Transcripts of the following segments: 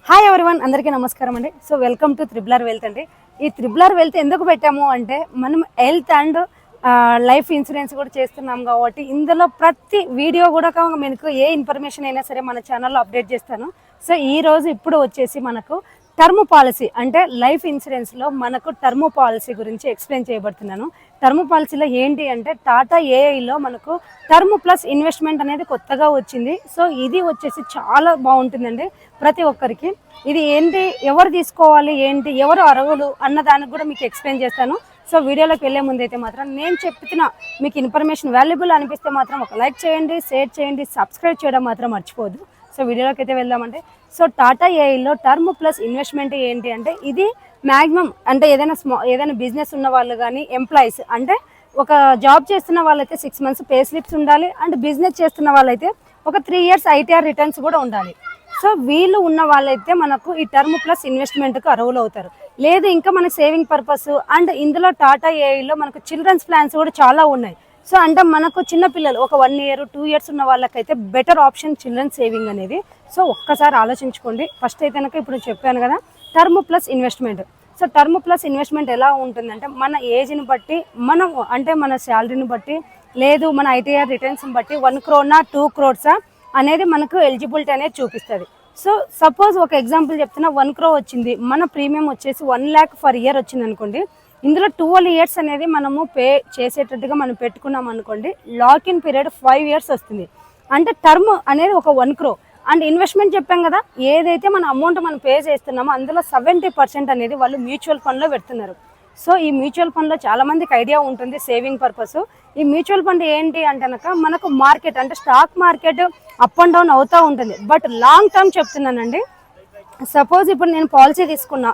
Hi everyone, అందరికీ నమస్కారం అండి. So welcome to triple R wealth అండి. ఈ త్రిబులర్ వెల్త్ ఎందుకు పెట్టాము అంటే మనం హెల్త్ అండ్ లైఫ్ ఇన్సూరెన్స్ కూడా చేస్తున్నాం కాబట్టి ఇందులో ప్రతి వీడియో కూడా మీకు ఏ ఇన్ఫర్మేషన్ అయినా సరే మన ఛానల్లో అప్డేట్ చేస్తాను. సో ఇప్పుడు వచ్చేసి మనకు టర్మ్ పాలసీ అంటే లైఫ్ ఇన్సూరెన్స్లో మనకు టర్మ్ పాలసీ గురించి ఎక్స్ప్లెయిన్ చేయబడుతున్నాను. టర్మ్ పాలసీలో ఏంటి అంటే టాటా ఏఐలో మనకు టర్మ్ ప్లస్ ఇన్వెస్ట్మెంట్ అనేది కొత్తగా వచ్చింది. సో ఇది వచ్చేసి చాలా బాగుంటుందండి ప్రతి ఒక్కరికి. ఇది ఏంటి, ఎవరు తీసుకోవాలి, ఏంటి, ఎవరు అర్హులు అన్న దానికి కూడా మీకు ఎక్స్ప్లెయిన్ చేస్తాను. సో వీడియోలోకి వెళ్ళే ముందైతే మాత్రం నేను చెప్తున్న మీకు ఇన్ఫర్మేషన్ వాల్యుబుల్ అనిపిస్తే మాత్రం ఒక లైక్ చేయండి, షేర్ చేయండి, సబ్స్క్రైబ్ చేయడం మాత్రం మర్చిపోవద్దు. సో వీడియోలోకి అయితే వెళ్దామంటే, సో టాటా ఏఐలో టర్మ్ ప్లస్ ఇన్వెస్ట్మెంట్ ఏంటి అంటే ఇది మ్యాక్సిమం అంటే ఏదైనా బిజినెస్ ఉన్న వాళ్ళు కానీ ఎంప్లాయీస్ అంటే ఒక జాబ్ చేస్తున్న వాళ్ళైతే 6 months పే స్లిప్స్ ఉండాలి. అండ్ బిజినెస్ చేస్తున్న వాళ్ళైతే ఒక 3 years ఐటీఆర్ రిటర్న్స్ కూడా ఉండాలి. సో వీళ్ళు ఉన్న వాళ్ళైతే మనకు ఈ టర్మ్ ప్లస్ ఇన్వెస్ట్మెంట్కు అర్హులు అవుతారు. లేదు ఇంకా మన సేవింగ్ పర్పస్ అండ్ ఇందులో టాటా ఏఐలో మనకు చిల్డ్రన్స్ ప్లాన్స్ కూడా చాలా ఉన్నాయి. సో అంటే మనకు చిన్నపిల్లలు ఒక 1 year 2 years ఉన్న వాళ్ళకైతే బెటర్ ఆప్షన్ చిల్డ్రన్ సేవింగ్ అనేది. సో ఒక్కసారి ఆలోచించుకోండి. ఫస్ట్ అయితే కనుక ఇప్పుడు చెప్పాను కదా term plus investment. So term plus investment ఎలా ఉంటుందంటే మన ఏజ్ని బట్టి మనం అంటే మన శాలరీని బట్టి లేదు మన ఐటీఆర్ రిటర్న్స్ని బట్టి 1 crore 2 crores అనేది మనకు ఎలిజిబిలిటీ అనేది చూపిస్తుంది. సో సపోజ్ ఒక ఎగ్జాంపుల్ చెప్తున్నా 1 crore వచ్చింది, మన ప్రీమియం వచ్చేసి 1 lakh per year వచ్చింది అనుకోండి. ఇందులో 12 years అనేది మనము పే చేసేటట్టుగా మనం పెట్టుకున్నాం అనుకోండి. లాకిన్ పీరియడ్ 5 years వస్తుంది. అంటే టర్మ్ అనేది ఒక 1 crore. అండ్ ఇన్వెస్ట్మెంట్ చెప్పాం కదా, ఏదైతే మన అమౌంట్ మనం పే చేస్తున్నామో అందులో 70% అనేది వాళ్ళు మ్యూచువల్ ఫండ్లో పెడుతున్నారు. సో ఈ మ్యూచువల్ ఫండ్లో చాలామందికి ఐడియా ఉంటుంది సేవింగ్ పర్పస్. ఈ మ్యూచువల్ ఫండ్ ఏంటి అంటే మనకు మార్కెట్ అంటే stock market up and down అవుతూ ఉంటుంది. బట్ లాంగ్ టర్మ్ చెప్తున్నానండి. సపోజ్ ఇప్పుడు నేను పాలసీ తీసుకున్నా,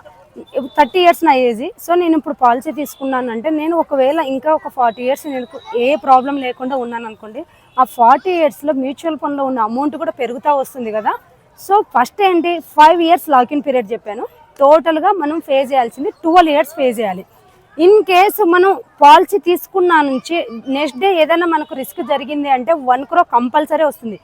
30 years నా ఏజ్. సో నేను ఇప్పుడు పాలసీ తీసుకున్నానంటే నేను ఒకవేళ ఇంకా ఒక 40 years నేను ఏ ప్రాబ్లం లేకుండా ఉన్నాను అనుకోండి. ఆ 40 yearsలో మ్యూచువల్ ఫండ్లో ఉన్న అమౌంట్ కూడా పెరుగుతూ వస్తుంది కదా. సో ఫస్ట్ ఏంటి 5 years లాకిన్ పీరియడ్ చెప్పాను. టోటల్గా మనం పే చేయాల్సింది 12 years పే చేయాలి. ఇన్ కేసు మనం పాలసీ తీసుకున్న నుంచి నెక్స్ట్ డే ఏదైనా మనకు రిస్క్ జరిగింది అంటే 1 crore కంపల్సరీ వస్తుంది.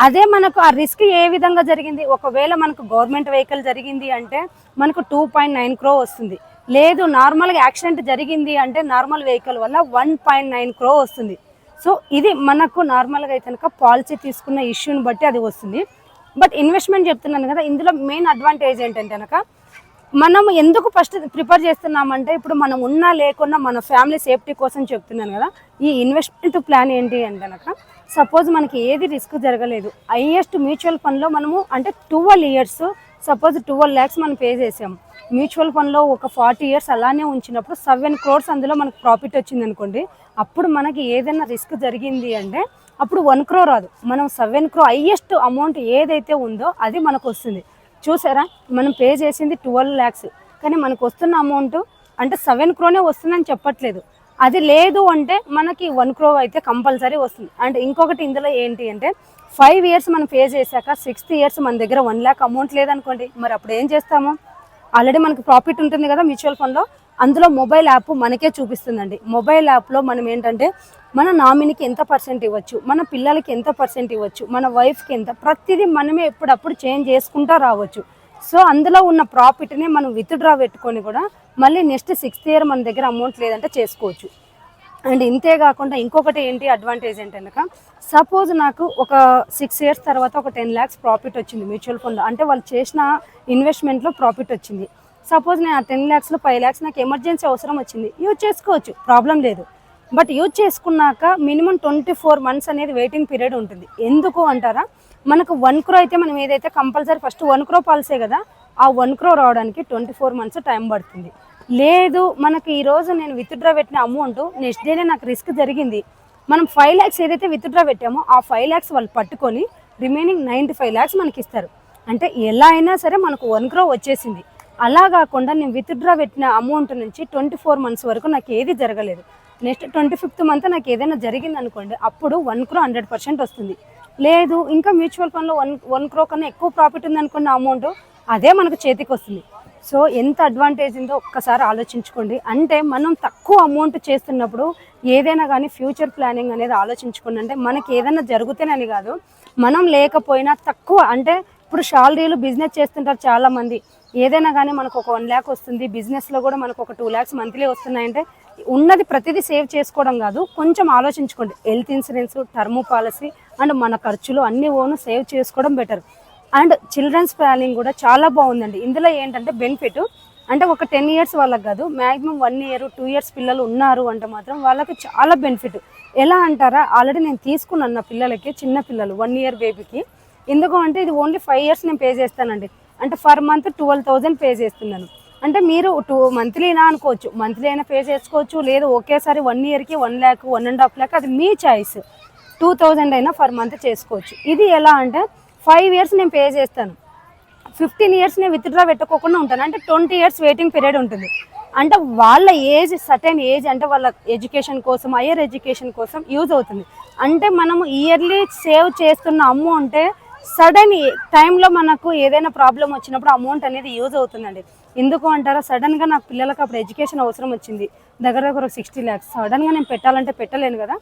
అదే మనకు ఆ రిస్క్ ఏ విధంగా జరిగింది, ఒకవేళ మనకు గవర్నమెంట్ వెహికల్ జరిగింది అంటే మనకు 2.9 crore వస్తుంది. లేదు నార్మల్గా యాక్సిడెంట్ జరిగింది అంటే నార్మల్ వెహికల్ వల్ల 1.9 crore వస్తుంది. సో ఇది మనకు నార్మల్గా అయితే కనుక పాలసీ తీసుకున్న ఇష్యూని బట్టి అది వస్తుంది. బట్ ఇన్వెస్ట్మెంట్ చెప్తున్నాను కదా, ఇందులో మెయిన్ అడ్వాంటేజ్ ఏంటంటే కనుక మనం ఎందుకు ఫస్ట్ ప్రిపేర్ చేస్తున్నామంటే ఇప్పుడు మనం ఉన్నా లేకున్నా మన ఫ్యామిలీ సేఫ్టీ కోసం చెప్తున్నాను కదా. ఈ ఇన్వెస్ట్మెంట్ ప్లాన్ ఏంటి అంటే కనుక సపోజ్ మనకి ఏది రిస్క్ జరగలేదు, హైయెస్ట్ మ్యూచువల్ ఫండ్లో మనము అంటే 12 years సపోజ్ 12 lakhs మనం పే చేసాము. మ్యూచువల్ ఫండ్లో ఒక 40 years అలానే ఉంచినప్పుడు 7 crores అందులో మనకు ప్రాఫిట్ వచ్చింది అనుకోండి. అప్పుడు మనకి ఏదైనా రిస్క్ జరిగింది అంటే అప్పుడు 1 crore రాదు, మనం 7 crore హైయెస్ట్ అమౌంట్ ఏదైతే ఉందో అది మనకు వస్తుంది. చూసారా, మనం పే చేసింది 12 lakhs కానీ మనకు వస్తున్న అమౌంట్ అంటే 7 crore వస్తుందని చెప్పట్లేదు. అది లేదు అంటే మనకి 1 crore అయితే కంపల్సరీ వస్తుంది. అండ్ ఇంకొకటి ఇందులో ఏంటి అంటే 5 years మనం పే చేశాక 6th years మన దగ్గర 1 lakh అమౌంట్ లేదనుకోండి, మరి అప్పుడు ఏం చేస్తాము? ఆల్రెడీ మనకి ప్రాఫిట్ ఉంటుంది కదా మ్యూచువల్ ఫండ్లో, అందులో మొబైల్ యాప్ మనకే చూపిస్తుందండి. మొబైల్ యాప్లో మనం ఏంటంటే మన నామినీకి ఎంత % ఇవ్వచ్చు, మన పిల్లలకి ఎంత % ఇవ్వచ్చు, మన వైఫ్కి ఎంత, ప్రతిదీ మనమే ఎప్పుడప్పుడు చేంజ్ చేసుకుంటూ రావచ్చు. సో అందులో ఉన్న ప్రాఫిట్ని మనం విత్డ్రా పెట్టుకొని కూడా మళ్ళీ నెక్స్ట్ 6th year మన దగ్గర అమౌంట్ లేదంటే చేసుకోవచ్చు. అండ్ ఇంతే కాకుండా ఇంకొకటి ఏంటి అడ్వాంటేజ్ ఏంటనక సపోజ్ నాకు ఒక 6 years తర్వాత ఒక 10 lakhs ప్రాఫిట్ వచ్చింది మ్యూచువల్ ఫండ్లో, అంటే వాళ్ళు చేసిన ఇన్వెస్ట్మెంట్లో ప్రాఫిట్ వచ్చింది. సపోజ్ నేను ఆ 10 lakhsలో 5 lakhs నాకు ఎమర్జెన్సీ అవసరం వచ్చింది, యూజ్ చేసుకోవచ్చు, ప్రాబ్లం లేదు. బట్ యూజ్ చేసుకున్నాక మినిమం 24 months అనేది వెయిటింగ్ పీరియడ్ ఉంటుంది. ఎందుకు అంటారా, మనకు 1 crore అయితే మనం ఏదైతే కంపల్సరీ ఫస్ట్ 1 crore పాలసీ కదా, ఆ 1 crore రావడానికి 24 months టైం పడుతుంది. లేదు మనకి ఈరోజు నేను విత్డ్రా పెట్టిన అమౌంట్ నెక్స్ట్ డేనే నాకు రిస్క్ జరిగింది, మనం 5 lakhs ఏదైతే విత్డ్రా పెట్టామో ఆ 5 lakhs వాళ్ళు పట్టుకొని రిమైనింగ్ 95 lakhs మనకి ఇస్తారు. అంటే ఎలా అయినా సరే మనకు 1 crore వచ్చేసింది. అలా కాకుండా నేను విత్డ్రా పెట్టిన అమౌంట్ నుంచి 24 months వరకు నాకు ఏది జరగలేదు, నెక్స్ట్ 25th month నాకు ఏదైనా జరిగింది అనుకోండి, అప్పుడు 1 crore 100% వస్తుంది. లేదు ఇంకా మ్యూచువల్ ఫండ్లో 1 crore కన్నా ఎక్కువ ప్రాఫిట్ ఉందనుకున్న అమౌంట్ అదే మనకు చేతికి వస్తుంది. సో ఎంత అడ్వాంటేజ్ ఉందో ఒక్కసారి ఆలోచించుకోండి. అంటే మనం తక్కువ అమౌంట్ చేస్తున్నప్పుడు ఏదైనా కానీ ఫ్యూచర్ ప్లానింగ్ అనేది ఆలోచించుకోండి. అంటే మనకి ఏదైనా జరుగుతేనని కాదు, మనం లేకపోయినా తక్కువ అంటే ఇప్పుడు శాలరీలు బిజినెస్ చేస్తుంటారు చాలా మంది. ఏదైనా కానీ మనకు ఒక 1 lakh వస్తుంది, బిజినెస్లో కూడా మనకు ఒక 2 lakhs మంత్లీ వస్తున్నాయంటే ఉన్నది ప్రతిదీ సేవ్ చేసుకోవడం కాదు, కొంచెం ఆలోచించుకోండి. Health insurance, term policy and మన ఖర్చులు అన్ని సేవ్ చేసుకోవడం బెటర్. అండ్ చిల్డ్రన్స్ ప్లానింగ్ కూడా చాలా బాగుందండి. ఇందులో ఏంటంటే బెనిఫిట్ అంటే ఒక 10 years వాళ్ళకి కాదు, మ్యాక్సిమం 1 year 2 years పిల్లలు ఉన్నారు అంటే మాత్రం వాళ్ళకి చాలా బెనిఫిట్. ఎలా అంటారా, ఆల్రెడీ నేను తీసుకున్నాను నా పిల్లలకి, చిన్న పిల్లలు 1 year బేబీకి. ఎందుకు అంటే ఇది ఓన్లీ 5 years నేను పే చేస్తానండి. అంటే ఫర్ మంత్ 12,000 పే చేస్తున్నాను. అంటే మీరు 2 మంత్లీనా అనుకోవచ్చు, మంత్లీ అయినా పే చేసుకోవచ్చు, లేదు ఒకేసారి 1 yearకి 1 lakh 1.5 lakh అది మీ చాయిస్. 2,000 అయినా ఫర్ మంత్ చేసుకోవచ్చు. ఇది ఎలా అంటే 5 years నేను పే చేస్తాను, 15 years నేను విత్డ్రా పెట్టుకోకుండా ఉంటాను. అంటే 20 years వెయిటింగ్ పీరియడ్ ఉంటుంది. అంటే వాళ్ళ ఏజ్ సర్టెన్ ఏజ్ అంటే వాళ్ళ ఎడ్యుకేషన్ కోసం, హయ్యర్ ఎడ్యుకేషన్ కోసం యూజ్ అవుతుంది. అంటే మనము ఇయర్లీ సేవ్ చేస్తున్న అమౌంటే సడన్ టైంలో మనకు ఏదైనా ప్రాబ్లం వచ్చినప్పుడు అమౌంట్ అనేది యూజ్ అవుతుందండి. ఎందుకు అంటారా, సడన్గా నాకు పిల్లలకు అప్పుడు ఎడ్యుకేషన్ అవసరం వచ్చింది, దగ్గర దగ్గర 60 lakhs. సడన్గా నేను పెట్టాలంటే పెట్టలేను కదా.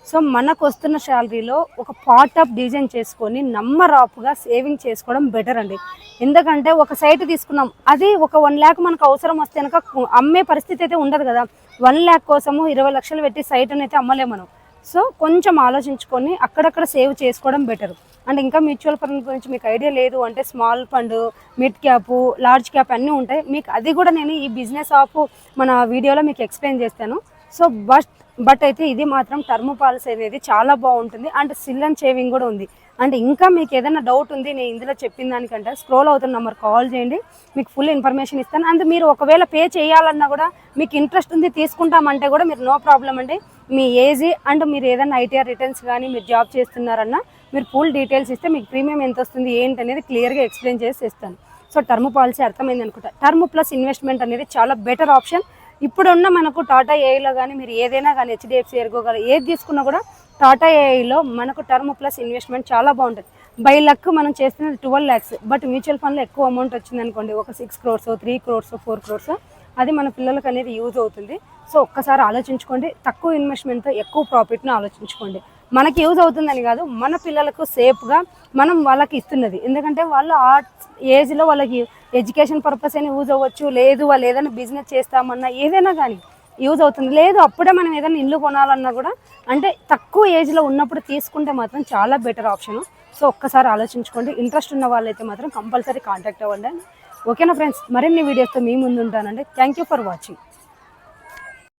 సో మనకు వస్తున్న శాలరీలో ఒక పార్ట్ ఆఫ్ డిజైన్ చేసుకొని నమ్మరాపుగా సేవింగ్ చేసుకోవడం బెటర్ అండి. ఎందుకంటే ఒక సైట్ తీసుకున్నాం, అది ఒక 1 lakh మనకు అవసరం వస్తే కనుక అమ్మే పరిస్థితి అయితే ఉండదు కదా. 1 lakh కోసము 20 లక్షలు పెట్టి సైట్ని అయితే అమ్మలేము మనం. సో కొంచెం ఆలోచించుకొని అక్కడక్కడ సేవ్ చేసుకోవడం బెటర్. అండ్ ఇంకా మ్యూచువల్ ఫండ్ గురించి మీకు ఐడియా లేదు అంటే small fund, mid cap, large cap అన్నీ ఉంటాయి. మీకు అది కూడా నేను ఈ బిజినెస్ ఆఫ్ మన వీడియోలో మీకు ఎక్స్ప్లెయిన్ చేస్తాను. సో బట్ అయితే ఇది మాత్రం టర్మ్ పాలసీ అనేది చాలా బాగుంటుంది. అండ్ సిల్ అండ్ సేవింగ్ కూడా ఉంది. అండ్ ఇంకా మీకు ఏదైనా డౌట్ ఉంది నేను ఇందులో చెప్పిన దానికంటే స్క్రోల్ అవుతున్న నెంబర్ కాల్ చేయండి, మీకు ఫుల్ ఇన్ఫర్మేషన్ ఇస్తాను. అండ్ మీరు ఒకవేళ పే చేయాలన్నా కూడా మీకు ఇంట్రెస్ట్ ఉంది తీసుకుంటామంటే కూడా మీరు నో ప్రాబ్లం అండి. మీ ఏజ్ అండ్ మీరు ఏదైనా ఐటీఆర్ రిటర్న్స్ కానీ మీరు జాబ్ చేస్తున్నారన్నా మీరు ఫుల్ డీటెయిల్స్ ఇస్తే మీకు ప్రీమియం ఎంత వస్తుంది ఏంటి అనేది క్లియర్గా ఎక్స్ప్లెయిన్ చేసి ఇస్తాను. సో టర్మ్ పాలసీ అర్థమైంది అనుకుంటా. టర్మ్ ప్లస్ ఇన్వెస్ట్మెంట్ అనేది చాలా బెటర్ ఆప్షన్. ఇప్పుడున్న మనకు టాటా ఏఐలో కానీ మీరు ఏదైనా కానీ హెచ్డిఎఫ్సి ఎర్గో కానీ ఏది తీసుకున్నా కూడా టాటా ఏఐలో మనకు టర్మ్ ప్లస్ ఇన్వెస్ట్మెంట్ చాలా బాగుంటుంది. బై లక్ మనం చేస్తున్నది 12 lakhs, బట్ మ్యూచువల్ ఫండ్లో ఎక్కువ అమౌంట్ వచ్చింది అనుకోండి, ఒక 6 crores 3 crores 4 crores, అది మన పిల్లలకు అనేది యూజ్ అవుతుంది. సో ఒక్కసారి ఆలోచించుకోండి, తక్కువ ఇన్వెస్ట్మెంట్తో ఎక్కువ ప్రాఫిట్ను ఆలోచించుకోండి. మనకి యూజ్ అవుతుందని కాదు, మన పిల్లలకు సేఫ్గా మనం వాళ్ళకి ఇస్తున్నది. ఎందుకంటే వాళ్ళు ఆ ఏజ్లో వాళ్ళకి ఎడ్యుకేషన్ పర్పస్ అయినా యూజ్ అవ్వచ్చు, లేదు వాళ్ళు ఏదైనా బిజినెస్ చేస్తామన్నా ఏదైనా కానీ యూజ్ అవుతుంది. లేదు అప్పుడే మనం ఏదైనా ఇల్లు కొనాలన్నా కూడా అంటే తక్కువ ఏజ్లో ఉన్నప్పుడు తీసుకుంటే మాత్రం చాలా బెటర్ ఆప్షను. సో ఒక్కసారి ఆలోచించుకోండి. ఇంట్రెస్ట్ ఉన్న వాళ్ళైతే మాత్రం కంపల్సరీ కాంటాక్ట్ అవ్వండి. ఓకేనా ఫ్రెండ్స్, మరిన్ని వీడియోస్తో మీ ముందు ఉంటానండి. Thank you for watching.